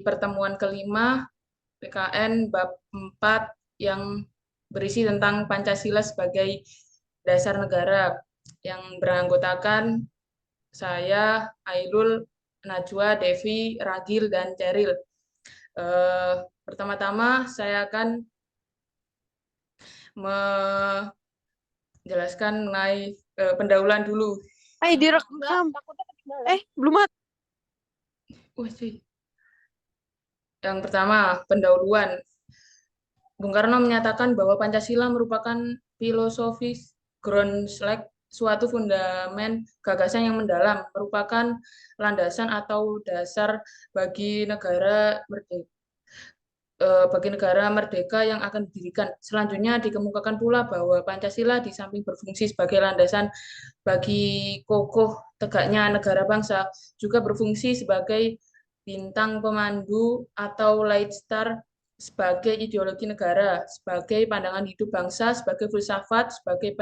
pertemuan kelima PKN bab 4 yang berisi tentang Pancasila sebagai dasar negara yang beranggotakan saya, Ailul, Najwa, Devi, Ragil, dan Ceril. Pertama-tama saya akan menjelaskan mengenai pendahuluan dulu. Direkam. Belum ada. Yang pertama, pendahuluan. Bung Karno menyatakan bahwa Pancasila merupakan filosofis groundslash, suatu fundamen gagasan yang mendalam, merupakan landasan atau dasar bagi negara merdeka yang akan didirikan. Selanjutnya dikemukakan pula bahwa Pancasila di samping berfungsi sebagai landasan bagi kokoh tegaknya negara bangsa, juga berfungsi sebagai bintang pemandu atau light star sebagai ideologi negara, sebagai pandangan hidup bangsa, sebagai filsafat, sebagai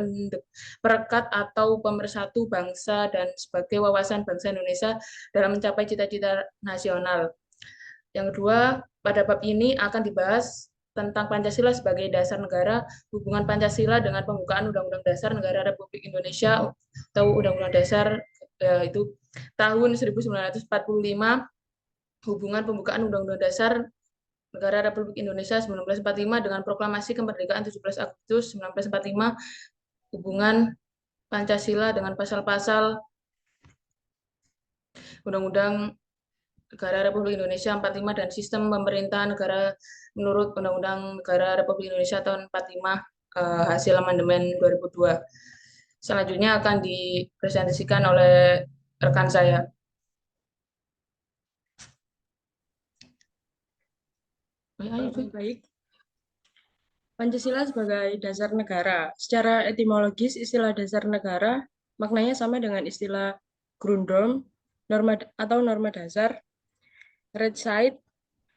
perekat atau pemersatu bangsa, dan sebagai wawasan bangsa Indonesia dalam mencapai cita-cita nasional. Yang kedua, pada bab ini akan dibahas tentang Pancasila sebagai dasar negara, hubungan Pancasila dengan pembukaan Undang-Undang Dasar Negara Republik Indonesia atau Undang-Undang Dasar itu tahun 1945, hubungan pembukaan Undang-Undang Dasar Negara Republik Indonesia 1945 dengan Proklamasi Kemerdekaan 17 Agustus 1945, hubungan Pancasila dengan pasal-pasal Undang-Undang Negara Republik Indonesia 45 dan sistem pemerintahan negara menurut Undang-Undang Negara Republik Indonesia tahun 45 hasil amandemen 2002. Selanjutnya akan dipresentasikan oleh rekan saya. Baik. Pancasila sebagai dasar negara. Secara etimologis, istilah dasar negara maknanya sama dengan istilah Grundnorm, norma atau norma dasar, Rechtsstaat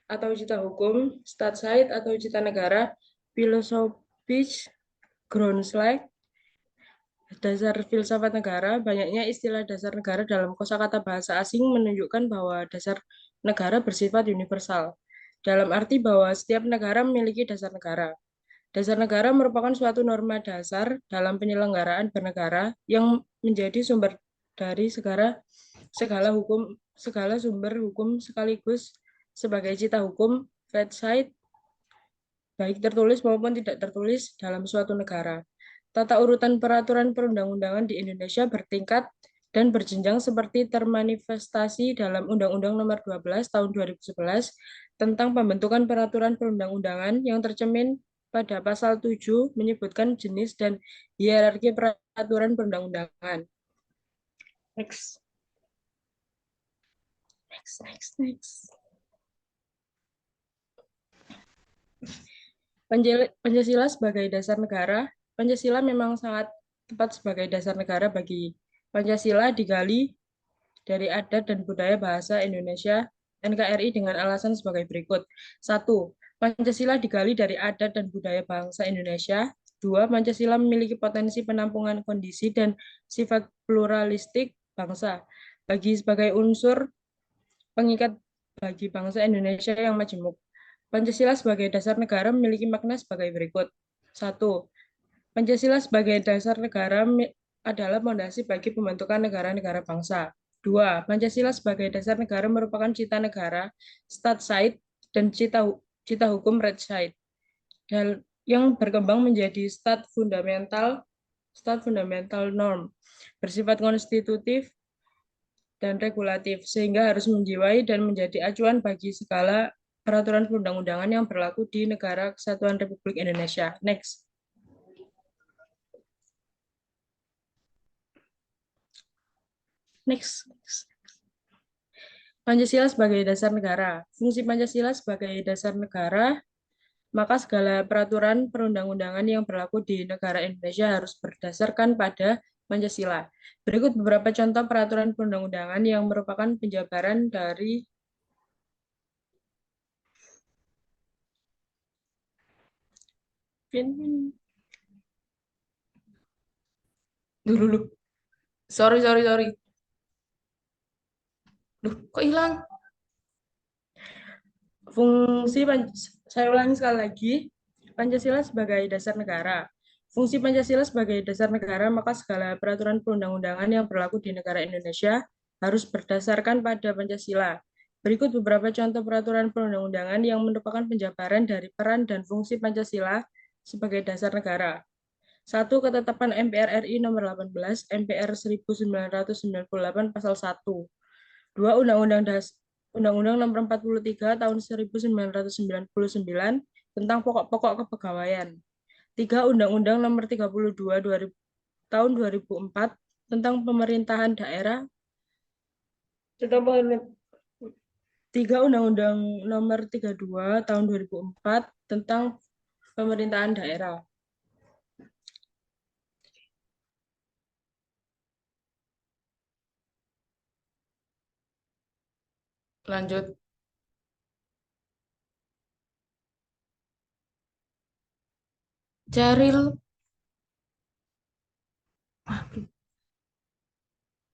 atau cita hukum, Staatsrecht atau cita negara, Philosophisch Grundslag, dasar filsafat negara. Banyaknya istilah dasar negara dalam kosakata bahasa asing menunjukkan bahwa dasar negara bersifat universal, dalam arti bahwa setiap negara memiliki dasar negara. Dasar negara merupakan suatu norma dasar dalam penyelenggaraan bernegara yang menjadi sumber dari segala sumber hukum sekaligus sebagai cita hukum, Rechtsstaat, baik tertulis maupun tidak tertulis dalam suatu negara. Tata urutan peraturan perundang-undangan di Indonesia bertingkat dan berjenjang seperti termanifestasi dalam Undang-Undang Nomor 12 Tahun 2011 tentang pembentukan peraturan perundang-undangan yang tercermin pada pasal 7 menyebutkan jenis dan hierarki peraturan perundang-undangan. Next. Pancasila sebagai dasar negara. Pancasila memang sangat tepat sebagai dasar negara bagi Pancasila digali dari adat dan budaya bahasa Indonesia NKRI dengan alasan sebagai berikut. 1. Pancasila digali dari adat dan budaya bangsa Indonesia. 2. Pancasila memiliki potensi penampungan kondisi dan sifat pluralistik bangsa bagi sebagai unsur pengikat bagi bangsa Indonesia yang majemuk. Pancasila sebagai dasar negara memiliki makna sebagai berikut. 1. Pancasila sebagai dasar negara adalah fondasi bagi pembentukan negara-negara bangsa. 2. Pancasila sebagai dasar negara merupakan cita negara, Staatsrecht, dan cita hukum Rechtsstaat, yang berkembang menjadi stat fundamental norm, bersifat konstitutif dan regulatif, sehingga harus menjiwai dan menjadi acuan bagi segala peraturan perundang-undangan yang berlaku di Negara Kesatuan Republik Indonesia. Next. Pancasila sebagai dasar negara. Fungsi Pancasila sebagai dasar negara, maka segala peraturan perundang-undangan yang berlaku di negara Indonesia harus berdasarkan pada Pancasila. Berikut beberapa contoh peraturan perundang-undangan yang merupakan penjabaran dari Dulu. Sorry. Duh, kok hilang? Saya ulangi sekali lagi, Pancasila sebagai dasar negara. Fungsi Pancasila sebagai dasar negara, maka segala peraturan perundang-undangan yang berlaku di negara Indonesia harus berdasarkan pada Pancasila. Berikut beberapa contoh peraturan perundang-undangan yang merupakan penjabaran dari peran dan fungsi Pancasila sebagai dasar negara. 1. Ketetapan MPR RI nomor 18, MPR 1998 pasal 1. 2. Undang-Undang Nomor 43 Tahun 1999 tentang pokok-pokok kepegawaian. 3. Undang-Undang Nomor 32 Tahun 2004 tentang pemerintahan daerah. 3. Undang-Undang Nomor 32 Tahun 2004 tentang pemerintahan daerah. Lanjut. Ceril.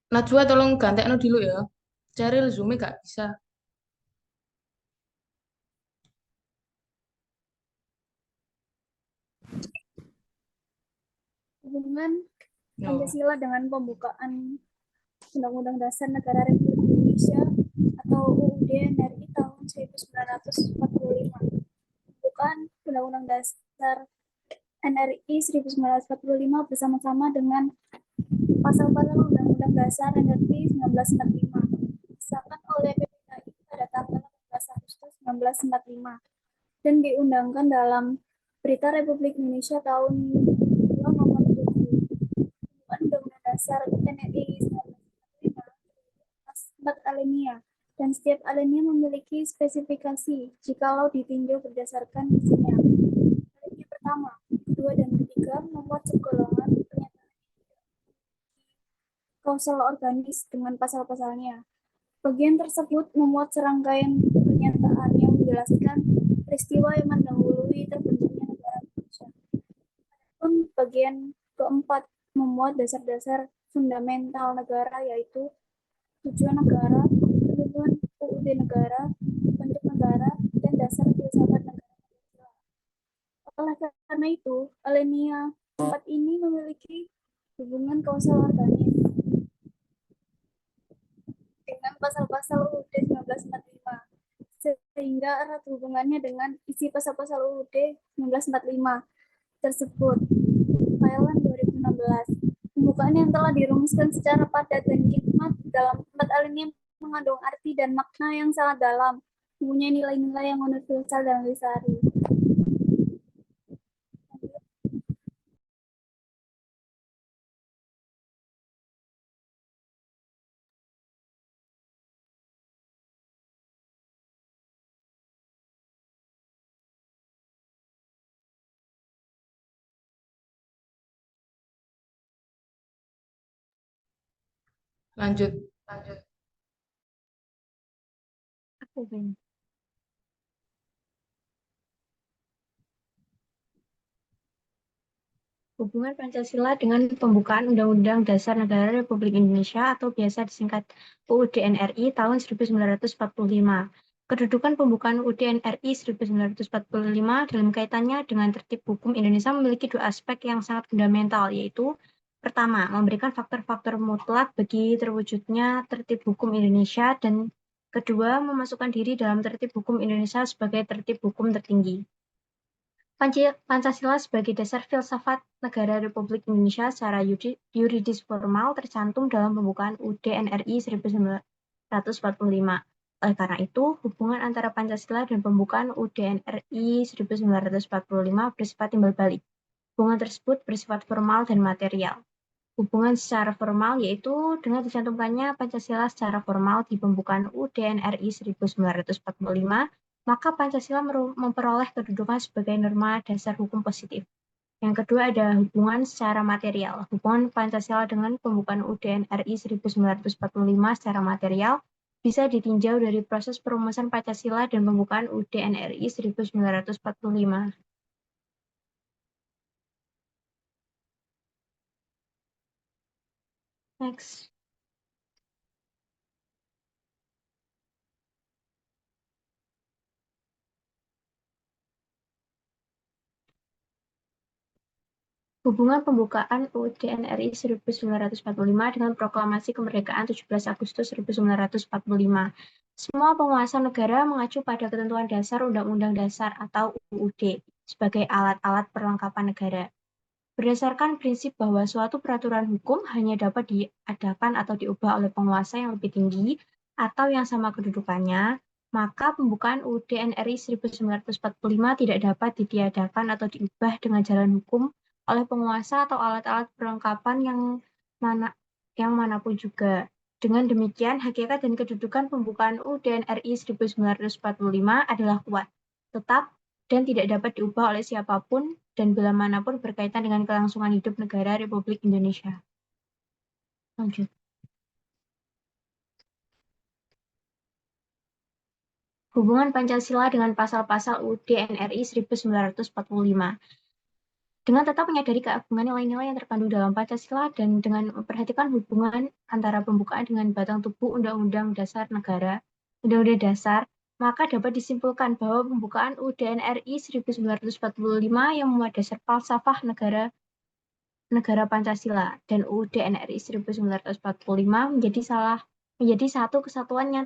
Najwa tolong gantekno dulu ya. Ceril Zoom gak bisa. Hubungan No. Pancasila dengan pembukaan Undang-Undang Dasar Negara Republik Indonesia atau UUD NRI tahun 1945. Pembukaan Undang-Undang Dasar NRI 1945 bersama-sama dengan pasal-pasal Undang-Undang Dasar NRI 1945 disahkan oleh PPKI pada tanggal 18 Agustus 1945 dan diundangkan dalam Berita Republik Indonesia tahun 2 nomor 7. Undang-Undang Dasar NRI 1945 4 alinea dan setiap alinea memiliki spesifikasi jikalau ditinjau berdasarkan isinya. Alinea pertama, kedua, dan ketiga memuat segolongan pernyataan kausal organis dengan pasal-pasalnya. Bagian tersebut memuat serangkaian pernyataan yang menjelaskan peristiwa yang mendahului terbentuknya negara Indonesia. Adapun bagian keempat memuat dasar-dasar fundamental negara, yaitu tujuan negara, ketentuan UUD negara, bentuk negara, dan dasar filsafat negara. Oleh karena itu, alinea 4 ini memiliki hubungan kausal organis dengan pasal-pasal UUD 1945, sehingga erat hubungannya dengan isi pasal-pasal UUD 1945 tersebut. Thailand 2016. Pembukaan yang telah dirumuskan secara padat dan hikmat dalam 4 alinea mengandung arti dan makna yang sangat dalam, mempunyai nilai-nilai yang universal dan lestari. Lanjut. Hubungan Pancasila dengan pembukaan Undang-Undang Dasar Negara Republik Indonesia atau biasa disingkat UUD NRI tahun 1945. Kedudukan pembukaan UUD NRI 1945 dalam kaitannya dengan tertib hukum Indonesia memiliki dua aspek yang sangat fundamental, yaitu pertama, memberikan faktor-faktor mutlak bagi terwujudnya tertib hukum Indonesia, dan kedua, memasukkan diri dalam tertib hukum Indonesia sebagai tertib hukum tertinggi. Pancasila sebagai dasar filsafat negara Republik Indonesia secara yuridis formal tercantum dalam pembukaan UUD NRI 1945. Oleh karena itu, hubungan antara Pancasila dan pembukaan UUD NRI 1945 bersifat timbal balik. Hubungan tersebut bersifat formal dan material. Hubungan secara formal yaitu dengan dicantumkannya Pancasila secara formal di pembukaan UUD NRI 1945, maka Pancasila memperoleh kedudukan sebagai norma dasar hukum positif. Yang kedua ada hubungan secara material. Hubungan Pancasila dengan pembukaan UUD NRI 1945 secara material bisa ditinjau dari proses perumusan Pancasila dan pembukaan UUD NRI 1945. Next. Hubungan pembukaan UUD NRI 1945 dengan Proklamasi Kemerdekaan 17 Agustus 1945. Semua penguasa negara mengacu pada ketentuan dasar Undang-Undang Dasar atau UUD sebagai alat-alat perlengkapan negara. Berdasarkan prinsip bahwa suatu peraturan hukum hanya dapat diadakan atau diubah oleh penguasa yang lebih tinggi atau yang sama kedudukannya, maka pembukaan UUD NRI 1945 tidak dapat ditiadakan atau diubah dengan jalan hukum oleh penguasa atau alat-alat perlengkapan yang manapun juga. Dengan demikian, hakikat dan kedudukan pembukaan UUD NRI 1945 adalah kuat, tetap, dan tidak dapat diubah oleh siapapun dan bila manapun berkaitan dengan kelangsungan hidup negara Republik Indonesia. Lanjut. Hubungan Pancasila dengan pasal-pasal UUD NRI 1945. Dengan tetap menyadari keagungan nilai-nilai yang terkandung dalam Pancasila dan dengan memperhatikan hubungan antara pembukaan dengan batang tubuh Undang-Undang Dasar Negara, Undang-Undang Dasar, maka dapat disimpulkan bahwa pembukaan UUD NRI 1945 yang memuat dasar falsafah negara Pancasila dan UUD NRI 1945 menjadi satu kesatuan yang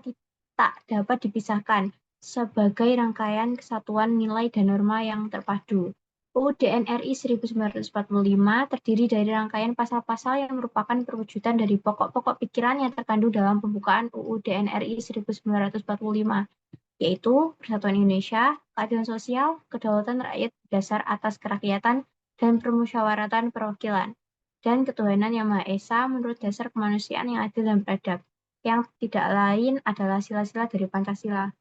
tak dapat dipisahkan sebagai rangkaian kesatuan nilai dan norma yang terpadu. UUD NRI 1945 terdiri dari rangkaian pasal-pasal yang merupakan perwujudan dari pokok-pokok pikiran yang terkandung dalam pembukaan UUD NRI 1945, yaitu Persatuan Indonesia, keadilan sosial, kedaulatan rakyat berdasar atas kerakyatan, dan permusyawaratan perwakilan, dan ketuhanan yang Maha Esa menurut dasar kemanusiaan yang adil dan beradab, yang tidak lain adalah sila-sila dari Pancasila.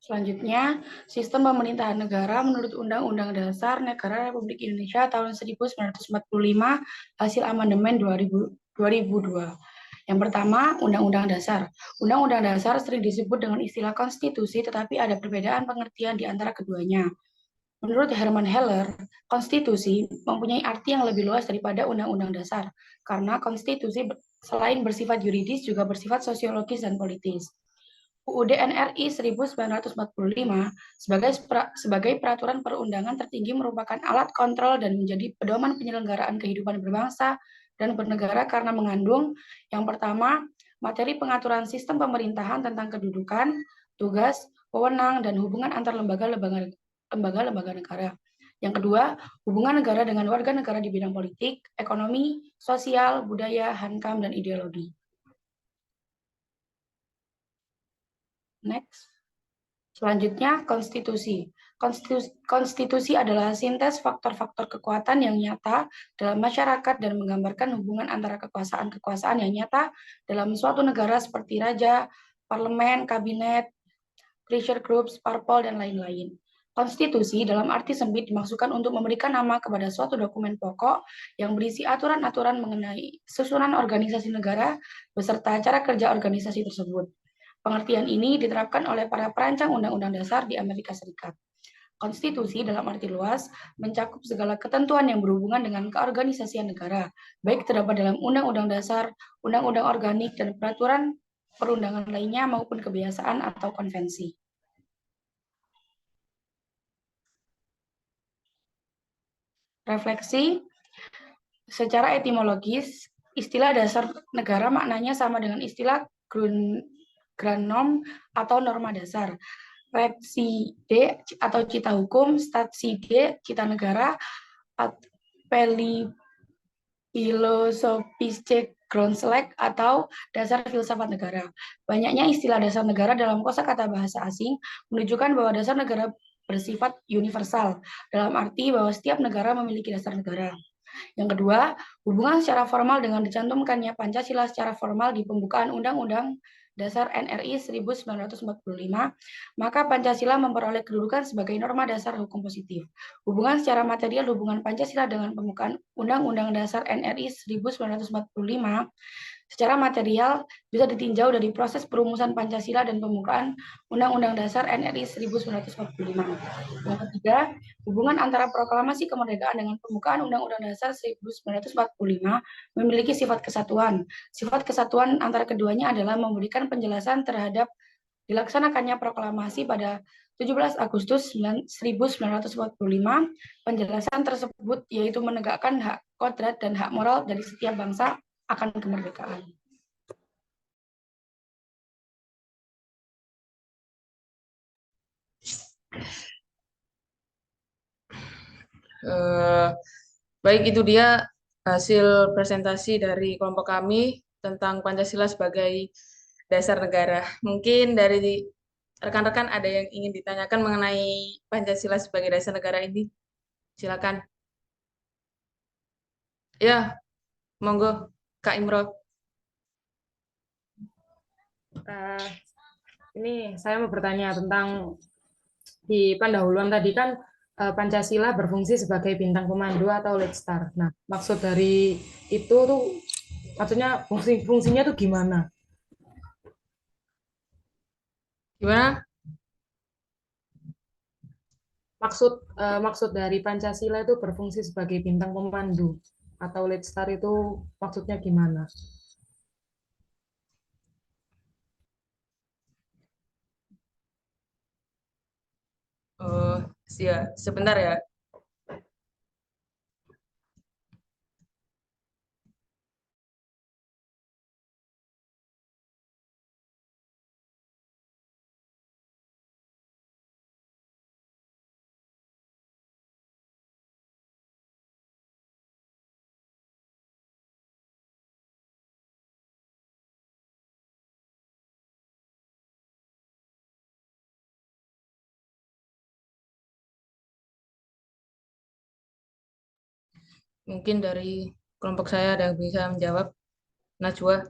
Selanjutnya, sistem pemerintahan negara menurut Undang-Undang Dasar Negara Republik Indonesia tahun 1945 hasil amandemen 2002. Yang pertama, Undang-Undang Dasar. Undang-Undang Dasar sering disebut dengan istilah konstitusi, tetapi ada perbedaan pengertian di antara keduanya. Menurut Herman Heller, konstitusi mempunyai arti yang lebih luas daripada Undang-Undang Dasar, karena konstitusi selain bersifat yuridis juga bersifat sosiologis dan politis. UUD NRI 1945 sebagai peraturan perundangan tertinggi merupakan alat kontrol dan menjadi pedoman penyelenggaraan kehidupan berbangsa dan bernegara karena mengandung yang pertama, materi pengaturan sistem pemerintahan tentang kedudukan, tugas, wewenang, dan hubungan antar lembaga-lembaga negara. Yang kedua, hubungan negara dengan warga negara di bidang politik, ekonomi, sosial, budaya, hankam, dan ideologi. Next. Selanjutnya, konstitusi. Konstitusi adalah sintes faktor-faktor kekuatan yang nyata dalam masyarakat dan menggambarkan hubungan antara kekuasaan-kekuasaan yang nyata dalam suatu negara seperti raja, parlemen, kabinet, pressure groups, parpol, dan lain-lain. Konstitusi dalam arti sempit dimaksudkan untuk memberikan nama kepada suatu dokumen pokok yang berisi aturan-aturan mengenai susunan organisasi negara beserta cara kerja organisasi tersebut. Pengertian ini diterapkan oleh para perancang Undang-Undang Dasar di Amerika Serikat. Konstitusi dalam arti luas mencakup segala ketentuan yang berhubungan dengan keorganisasian negara, baik terdapat dalam Undang-Undang Dasar, Undang-Undang Organik, dan peraturan perundangan lainnya maupun kebiasaan atau konvensi. Refleksi, secara etimologis, istilah dasar negara maknanya sama dengan istilah Granom atau norma dasar. Repsi D atau cita hukum, statsi D cita negara, peli philosophische Grundzüge atau dasar filsafat negara. Banyaknya istilah dasar negara dalam kosakata bahasa asing menunjukkan bahwa dasar negara bersifat universal, dalam arti bahwa setiap negara memiliki dasar negara. Yang kedua, hubungan secara formal dengan dicantumkannya Pancasila secara formal di pembukaan Undang-Undang Dasar NRI 1945, maka Pancasila memperoleh kedudukan sebagai norma dasar hukum positif. Hubungan secara material hubungan Pancasila dengan pembukaan Undang-Undang Dasar NRI 1945 secara material bisa ditinjau dari proses perumusan Pancasila dan pembukaan Undang-Undang Dasar NRI 1945. Yang ketiga, hubungan antara proklamasi kemerdekaan dengan pembukaan Undang-Undang Dasar 1945 memiliki sifat kesatuan. Sifat kesatuan antara keduanya adalah memberikan penjelasan terhadap dilaksanakannya proklamasi pada 17 Agustus 1945, penjelasan tersebut yaitu menegakkan hak kodrat dan hak moral dari setiap bangsa akan kemerdekaan. Baik, itu dia hasil presentasi dari kelompok kami tentang Pancasila sebagai dasar negara. Mungkin dari rekan-rekan ada yang ingin ditanyakan mengenai Pancasila sebagai dasar negara ini? Silakan. Ya, monggo, Kak Imro. Ini saya mau bertanya tentang di pendahuluan tadi kan Pancasila berfungsi sebagai bintang pemandu atau lead star. Nah, maksud dari itu tuh maksudnya fungsinya tuh gimana? Gimana? Maksud dari Pancasila itu berfungsi sebagai bintang pemandu atau lead star itu maksudnya gimana? Oh, ya, sebentar ya. Mungkin dari kelompok saya ada yang bisa menjawab. Najwa.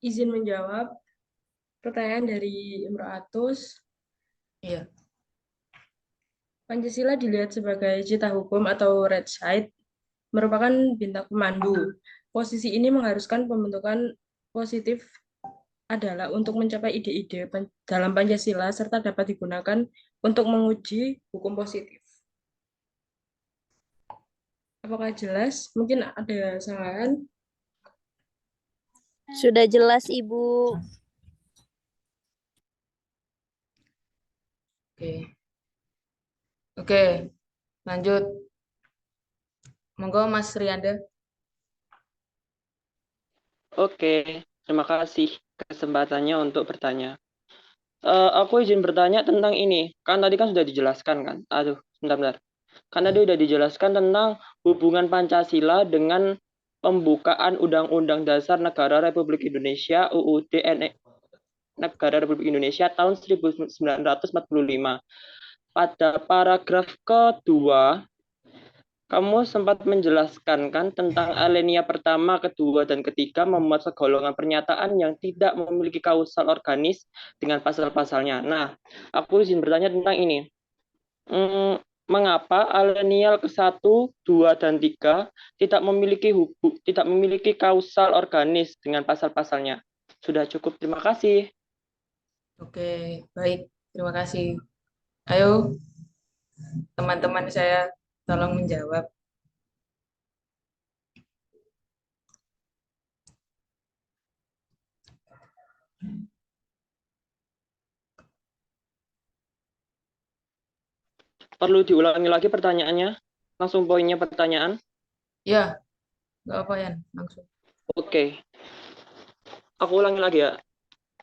Izin menjawab pertanyaan dari Imro Atus. Iya. Pancasila dilihat sebagai cita hukum atau red side, merupakan bintang pemandu. Posisi ini mengharuskan pembentukan positif adalah untuk mencapai ide-ide dalam Pancasila serta dapat digunakan untuk menguji hukum positif. Apakah jelas? Mungkin ada kesalahan? Sudah jelas, Ibu. Oke. Oke, lanjut. Monggo Mas Riyanda. Oke, terima kasih kesempatannya untuk bertanya. Aku izin bertanya tentang ini. Kan tadi kan sudah dijelaskan kan? Aduh, bentar. Kan tadi sudah dijelaskan tentang hubungan Pancasila dengan pembukaan Undang-Undang Dasar Negara Republik Indonesia UUD Negara Republik Indonesia tahun 1945. Pada paragraf kedua, kamu sempat menjelaskan kan tentang alinea pertama, kedua, dan ketiga memuat segolongan pernyataan yang tidak memiliki kausal organis dengan pasal-pasalnya. Nah, aku izin bertanya tentang ini. Mengapa alinial ke-1, 2, dan 3 tidak memiliki kausal organis dengan pasal-pasalnya? Sudah cukup, terima kasih. Oke, baik. Terima kasih. Ayo, teman-teman saya tolong menjawab. Perlu diulangi lagi pertanyaannya? Langsung poinnya pertanyaan? Ya, nggak apa ya, langsung. Oke. Aku ulangi lagi ya.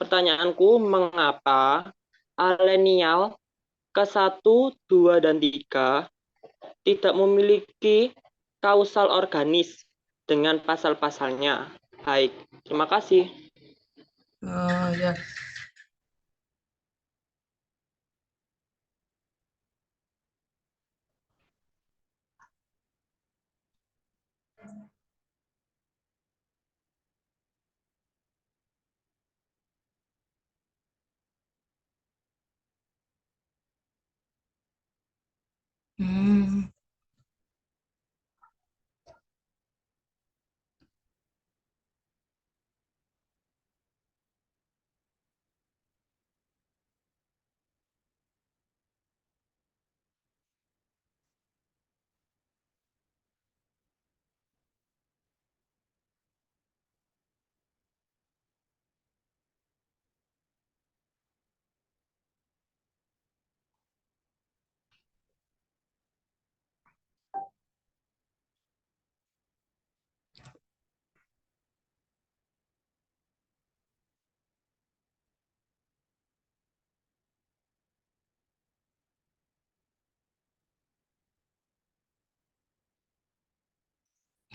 Pertanyaanku, mengapa alenial ke-1, 2, dan 3 tidak memiliki kausal organis dengan pasal-pasalnya? Baik, terima kasih. Oh, ya.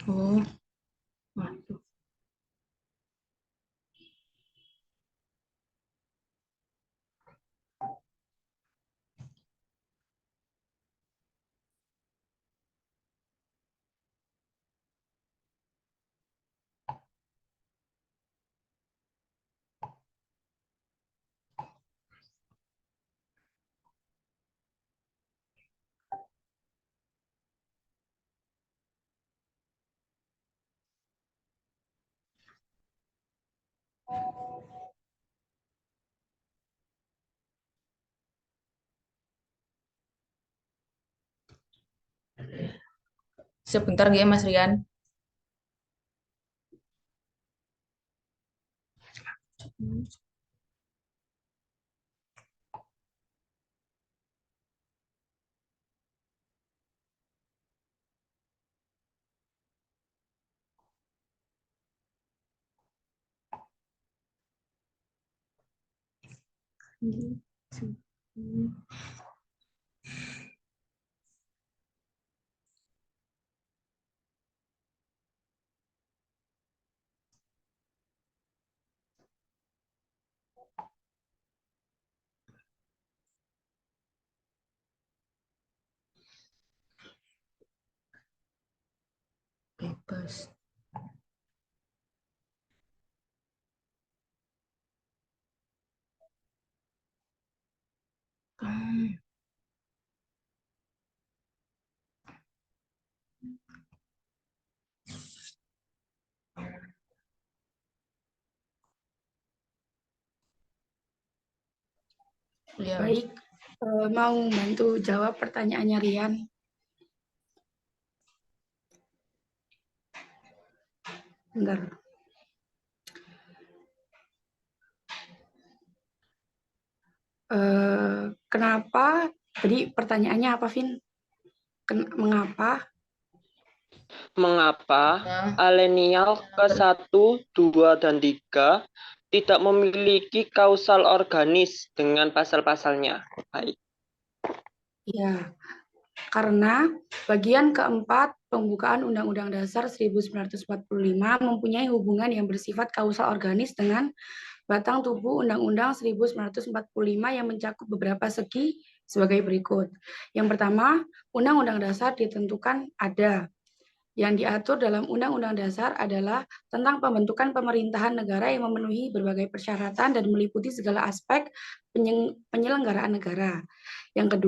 Oh, waduh. Sebentar ya Mas Rian. Bebas. Ya. Baik, mau bantu jawab pertanyaannya Rian? Bentar. Kenapa? Jadi pertanyaannya apa, Vin? Mengapa? Mengapa alenial ke-1, 2, dan 3 tidak memiliki kausal organis dengan pasal-pasalnya? Baik. Ya, karena bagian keempat pembukaan Undang-Undang Dasar 1945 mempunyai hubungan yang bersifat kausal organis dengan batang tubuh Undang-Undang 1945 yang mencakup beberapa segi sebagai berikut. Yang pertama, Undang-Undang Dasar ditentukan ada. Yang diatur dalam Undang-Undang Dasar adalah tentang pembentukan pemerintahan negara yang memenuhi berbagai persyaratan dan meliputi segala aspek penyelenggaraan negara. Yang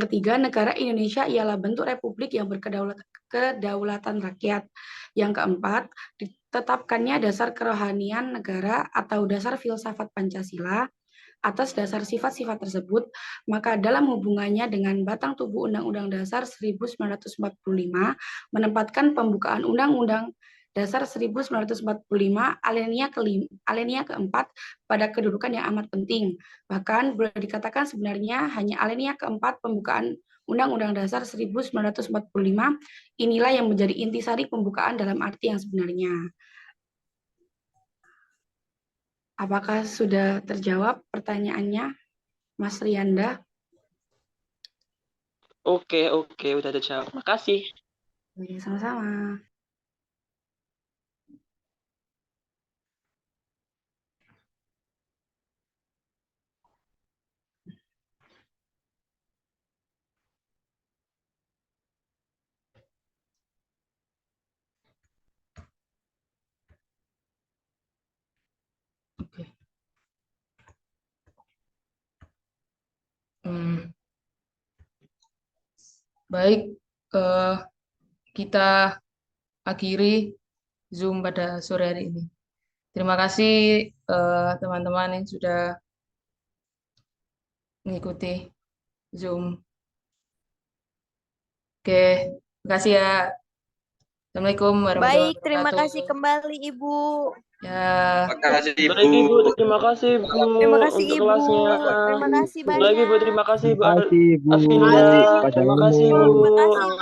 ketiga, negara Indonesia ialah bentuk republik yang berkedaulatan rakyat. Yang keempat, ditetapkannya dasar kerohanian negara atau dasar filsafat Pancasila. Atas dasar sifat-sifat tersebut, maka dalam hubungannya dengan batang tubuh Undang-Undang Dasar 1945 menempatkan pembukaan Undang-Undang Dasar 1945 alinea keempat pada kedudukan yang amat penting. Bahkan boleh dikatakan sebenarnya hanya alinea keempat pembukaan Undang-Undang Dasar 1945 inilah yang menjadi intisari pembukaan dalam arti yang sebenarnya. Apakah sudah terjawab pertanyaannya, Mas Rianda? Oke, udah terjawab. Makasih. Oke, sama-sama. Oke. Baik, kita akhiri Zoom pada sore hari ini. Terima kasih teman-teman yang sudah mengikuti Zoom. Oke, terima kasih ya. Assalamualaikum warahmatullahi Baik, terima wabarakatuh. kasih kembali Ibu. Ya. Baik Ibu, terima kasih Bu Terima kasih untuk Ibu. kelasnya. Terima kasih banyak. Lagi Bu, terima kasih Bu Bu. Afinda. Terima kasih Bu. Terima kasih Bu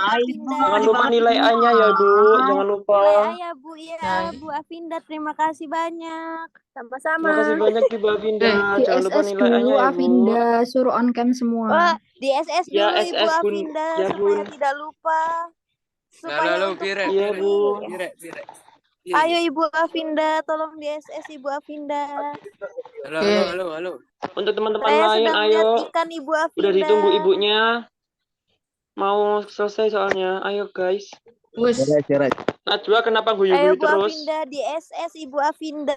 Afinda. Jangan lupa nilai A-nya ya Bu, jangan lupa. Nilai A ya Bu, ya Bu Afinda. Terima kasih banyak. Sama-sama. Terima kasih banyak Ibu Afinda. Jangan lupa SS nilai A-nya dulu ya Bu. Afinda, suruh on cam semua. Wah, di SS Ya, dulu Ibu SS Bun. Afinda Ya supaya Bun. tidak lupa. supaya untuk Iya, Bu. Ayo Ibu Afinda, tolong di SS Ibu Afinda. Untuk teman-teman Saya lain, sedang lihat ayo. ikan Ibu Afinda. Udah ditunggu ibunya. Mau selesai soalnya. Ayo, guys. Wes. Najwa kenapa Ayo guyu-guyu Bu terus? Afinda di SS Ibu Afinda.